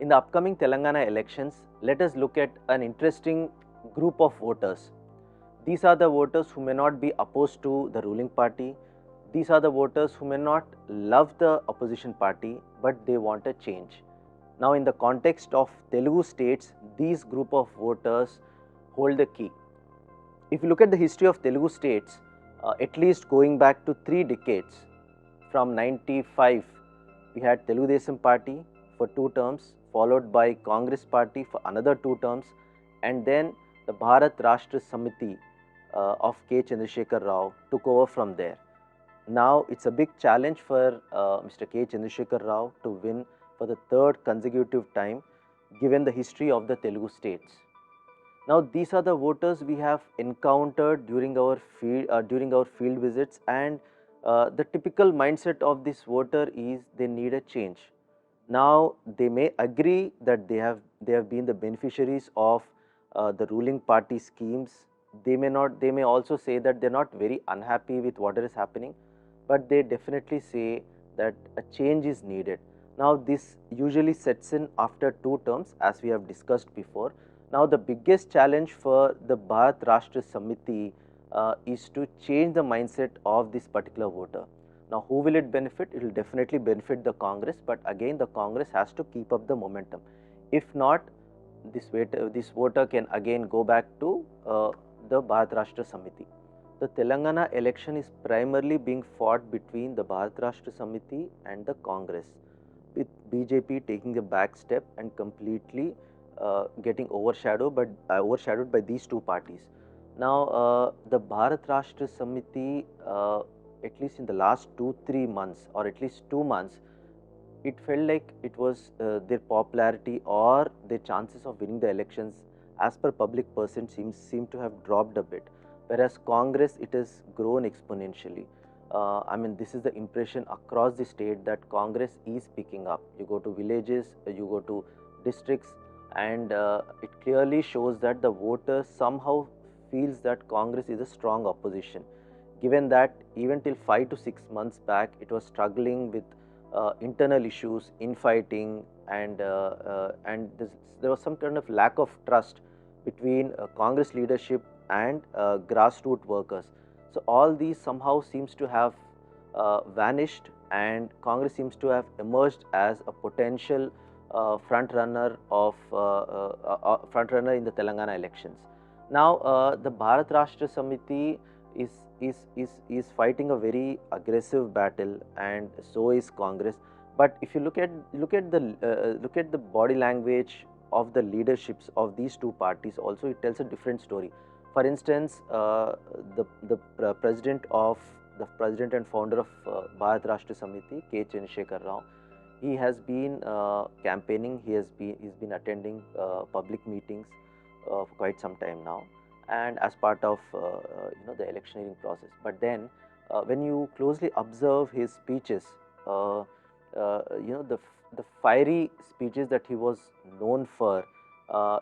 In the upcoming Telangana elections, let us look at an interesting group of voters. These are the voters who may not be opposed to the ruling party. These are the voters who may not love the opposition party, but they want a change. Now, in the context of Telugu states, these group of voters hold the key. If you look at the history of Telugu states, at least going back to 3 decades, from 95, we had Telugu Desam party for 2 terms, followed by Congress party for another 2 terms, and then the Bharat Rashtra Samithi of K. Chandrasekhar Rao took over from there. Now it's a big challenge for Mr. K. Chandrasekhar Rao to win for the 3rd consecutive time, given the history of the Telugu states. Now these are the voters we have encountered during our field visits, and the typical mindset of this voter is they need a change. Now they may agree that they have been the beneficiaries of the ruling party schemes. They may also say that they're not very unhappy with what is happening, but they definitely say that a change is needed. Now this usually sets in after 2 terms, as we have discussed before. Now the biggest challenge for the Bharat Rashtra Samithi is to change the mindset of this particular voter. Now who will it benefit? It will definitely benefit the Congress, but again the Congress has to keep up the momentum. If not, this voter can again go back to the Bharat Rashtra Samithi. The Telangana election is primarily being fought between the Bharat Rashtra Samithi and the Congress, with BJP taking a back step and completely getting overshadowed by these 2 parties. Now the Bharat Rashtra Samithi, at least in the last 2-3 months, or at least 2 months, it felt like it was their popularity or their chances of winning the elections as per public perception seem to have dropped a bit, whereas Congress, it has grown exponentially. I mean, this is the impression across the state that Congress is picking up. You go to villages, you go to districts, and it clearly shows that the voter somehow feels that Congress is a strong opposition, given that even till 5 to 6 months back, it was struggling with internal issues, infighting, and there was some kind of lack of trust between Congress leadership and grassroots workers. So all these somehow seems to have vanished, and Congress seems to have emerged as a potential front runner in the Telangana elections. Now the Bharat Rashtra Samithi is fighting a very aggressive battle, and so is Congress. But if you look at the body language of the leaderships of these 2 parties, also it tells a different story. For instance, the president and founder of Bharat Rashtra Samithi, K. Chandrasekhar Rao, he has been campaigning. He's been attending public meetings for quite some time now, and as part of the electioneering process. But then when you closely observe his speeches, the fiery speeches that he was known for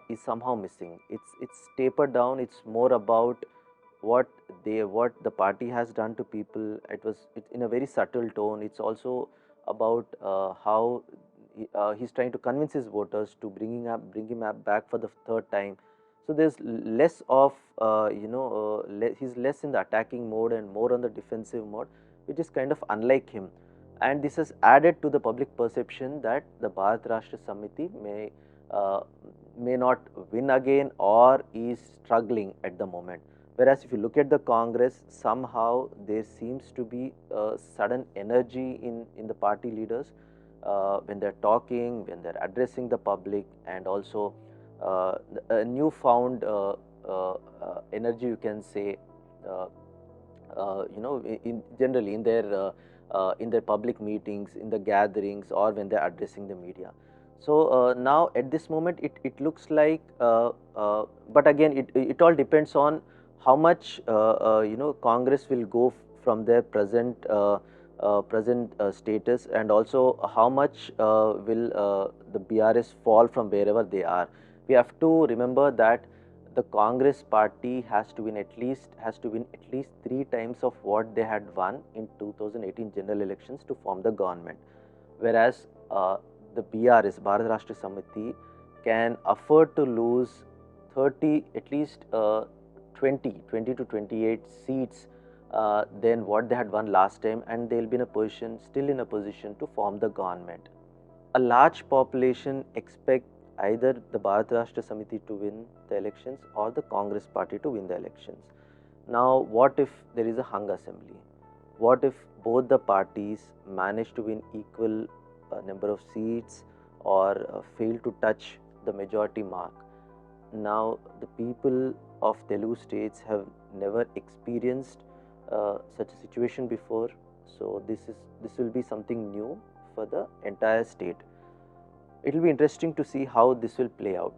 is somehow missing. It's tapered down. It's more about what the party has done to people. It's in a very subtle tone. It's also about how he's trying to convince his voters to bring him back for the 3rd time. So there's less of he's less in the attacking mode and more on the defensive mode, which is kind of unlike him. And this has added to the public perception that the Bharat Rashtra Samithi may not win again or is struggling at the moment. Whereas if you look at the Congress, somehow there seems to be a sudden energy in the party leaders when they're talking, when they're addressing the public, and also a newfound energy, you can say, generally in their public meetings, in the gatherings, or when they're addressing the media. So now at this moment it looks like, but again it all depends on how much Congress will go from their present status, and also how much will the BRS fall from wherever they are. We have to remember that the Congress party has to win at least 3 times of what they had won in 2018 general elections to form the government, whereas the BRS, Bharat Rashtra Samithi, can afford to lose 30, at least 20 to 28 seats than what they had won last time, and they'll be in a position, still in a position to form the government. A large population expect either the Bharat Rashtra Samithi to win the elections or the Congress party to win the elections. Now, what if there is a hung assembly? What if both the parties manage to win equal number of seats or fail to touch the majority mark? Now, the people of Telugu states have never experienced such a situation before, so this will be something new for the entire state. It will be interesting to see how this will play out.